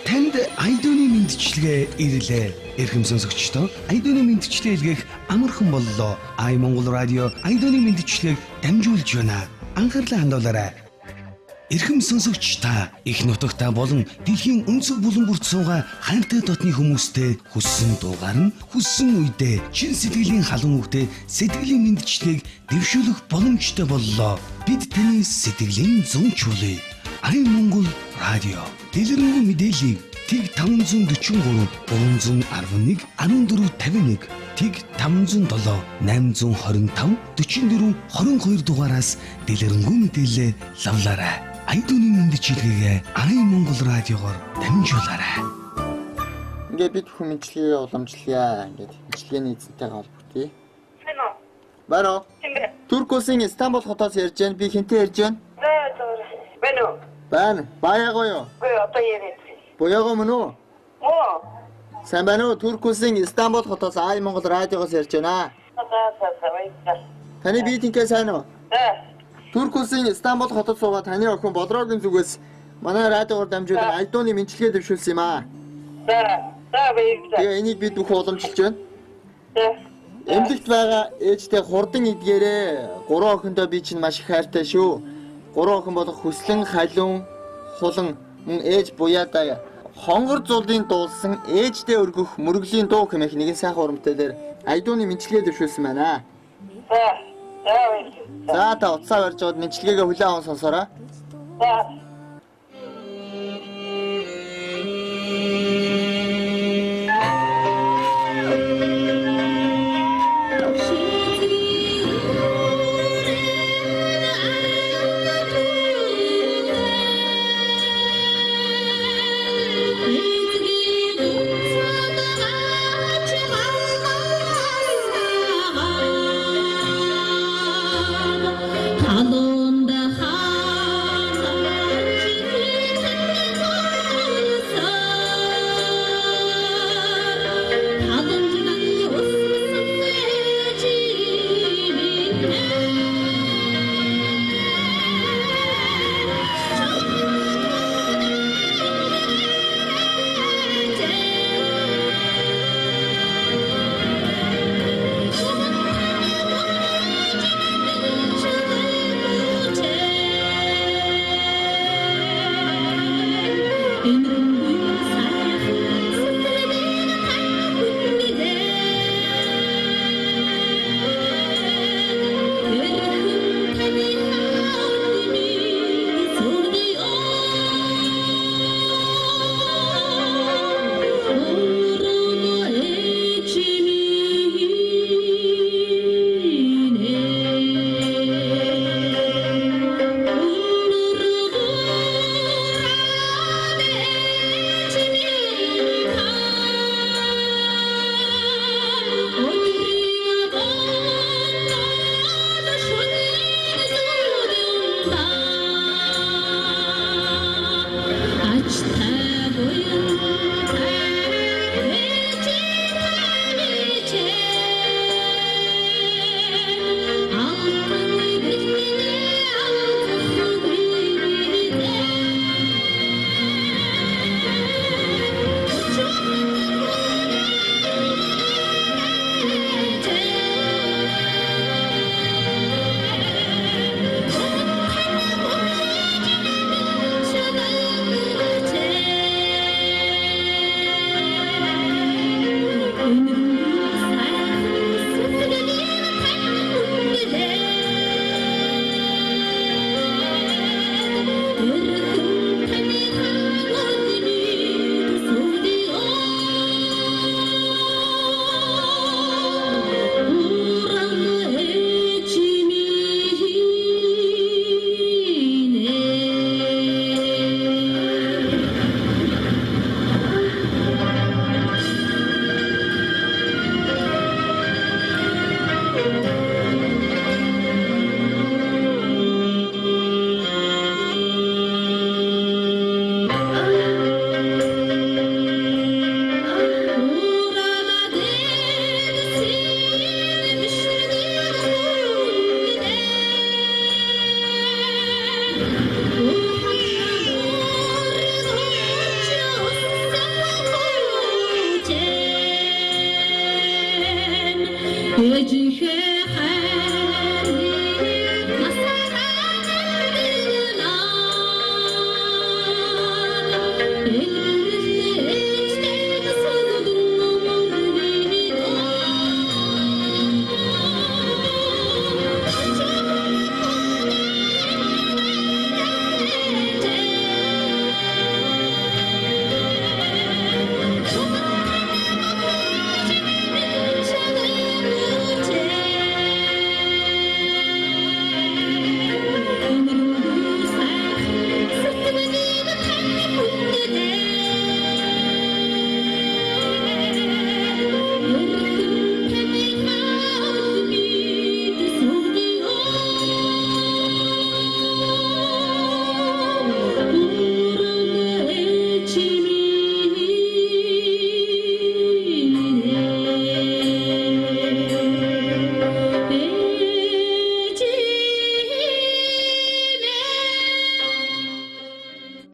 Танд айдууны мэндчилгээ ирлээ. Эрхэм сонсогчдоо айдууны мэндчилгээ илгээх амархан боллоо. Ай Монгол радио айдууны мэндчилгээг дамжуулж байна. Анхаарлаа хандуулаарай. Эрхэм сонсогч та их нутагтаа болон дэлхийн өнцөг булан бүрт суугаа хайртай дотны хүмүүстэй хүссэн дуугаар нь хүссэн үедээ чин сэтгэлийн халуун үгтэй сэтгэлийн мэндчилгээг дэвшүүлэх боломжтой боллоо. Бид таны сэтгэлийн зөнчүүлээ. Ай Монгол радио дэлгэрэнгүй мэдээллийг Тэг 543 311 1451 Тэг 507 825 44 22 дугаараас дэлгэрэнгүй мэдээлэл лавлаарай. Айдууны мэндчилгээгээ Ай Монгол радиогоор дамжуулаарай. Ингээд бид хүмүүнчлэгээ уламжлая. Ингээд мэдлэгээний эзэнтэйгээ холбогдъё. Бано. Туркосын Стамбул хотоос ярьж байна. Би хинтээ ярьж байна? Бано. Бано. Баягоё. Одоо яриад. Боёго мөн үү? Оо. Сайн байна уу? Туркосын Стамбул хотоос Ай Монгол радиогоос ярьж байна. Таны биетинкээ сайн уу? Туркосын Стамбул хотод суугаа таны охин Болрогийн зүгээс манай радиогоор дамжуулан айдууны мэндчилгээ дэвшүүлсэн юм аа. Тэгээ энийг бид бүх уламжилж байна. Эмнэлэгт байгаа ээжтэй хурдан идгээрээ. 3 охиндоо би чинь маш их хайртай шүү. 3 охин болох Хүслэн, Халиун, Хулан мөн ээж буяадаа хонгор зулын дуулсан ээждээ өргөх мөрөглийн дуу хэмээх нэгэн сайхан урамтайлаар айдууны мэндчилгээ дэвшүүлсэн байна. За та утсаа барьж аваад мэндчилгээгээ хүлээн аван сонсоорой.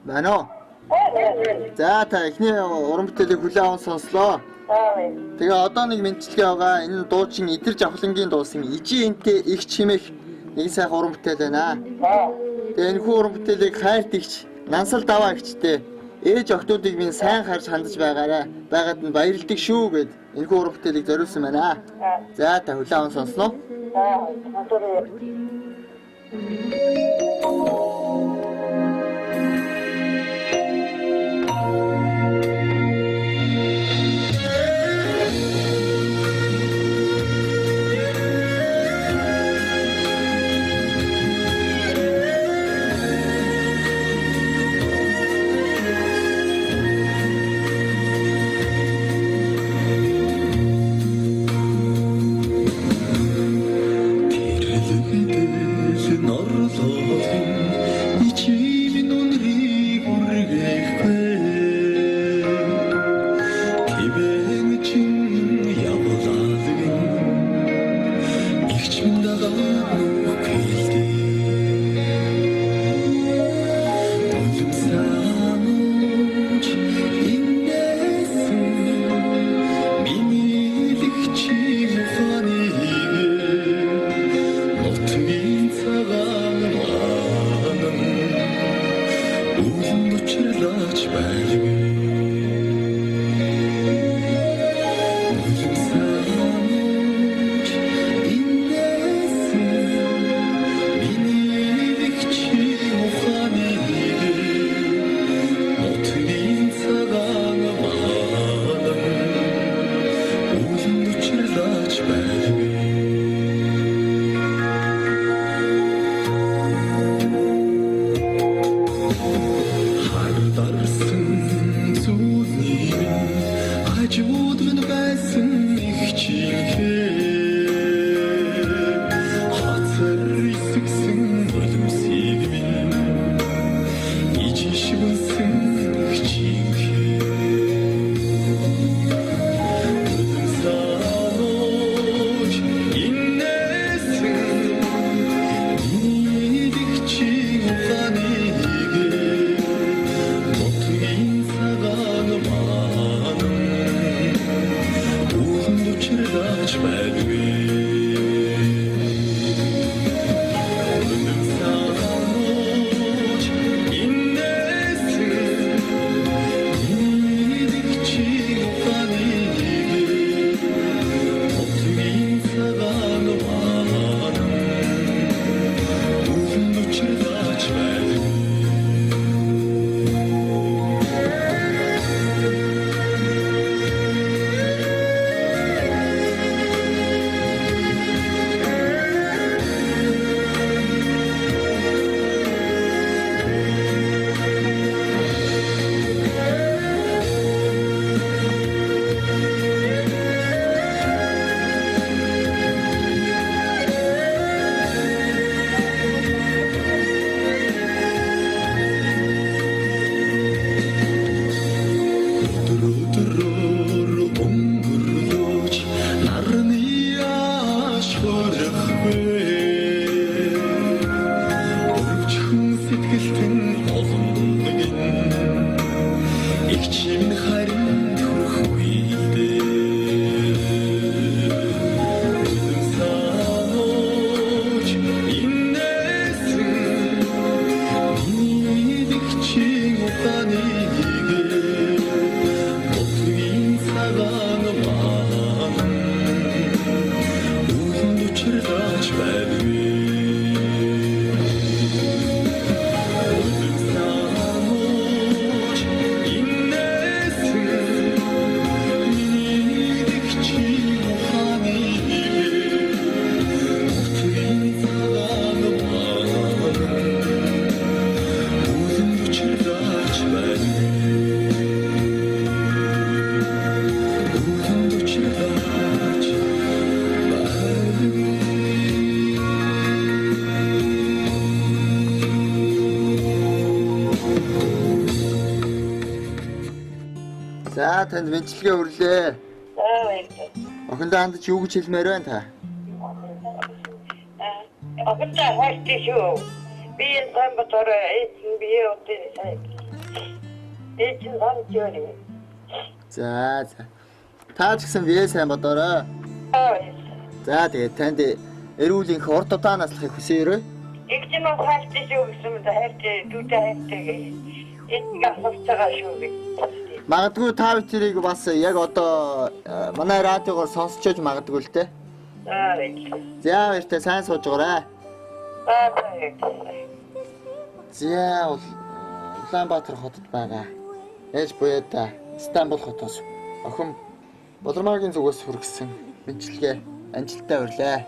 Байна уу? За та эхний уран бүтээлийг хүлээн аван сонслоо. Тэгээ одоо нэг мэдчилгээ байгаа. Энэ дуучин Идэр Жавхлангийн дуусан Ижи энтэй их чимэх нэг сайхан уран бүтээл байна. Тэгээ энэ хүү уран бүтээлийг хайрт игч Нансал даваа гिचтэй ээж охтуудыг минь сайн харж хандаж байгаарай. Байгаад нь баярлдаг шүү гэд энэ хүү уран бүтээлийг зориулсан байна. За та хүлээн аван сонсноо. За танд мэдчилгээ өрлөө. Охиндоо хандаж юу гэж хэлмээр байна та? Охиндоо хайртай шүү. Би энэ самбатор эзэн бие өдөө сайн. чинь санаж байна. За. Та ч гэсэн бие сайн бодоорой. За тэгээд танд эрүүл их урд удаан наслахыг хүсээрэй. Их ч юм хайртай шүү гэсэн мэт хайртай дүүтэй хайртай. Энэ асууж байгаа шүү гэж. Магадгүй та бүхнийг бас яг одоо манай радиогоор сонсчож магадгүй л те. За баяртай сайн сууж байгаарай. За Улаанбаатар хотод байгаа. Ээж буяада Стамбул хотоос охин Болормаагийн зүгээс хүргэсэн мэдлэгээ амжилттай хүрэлээ.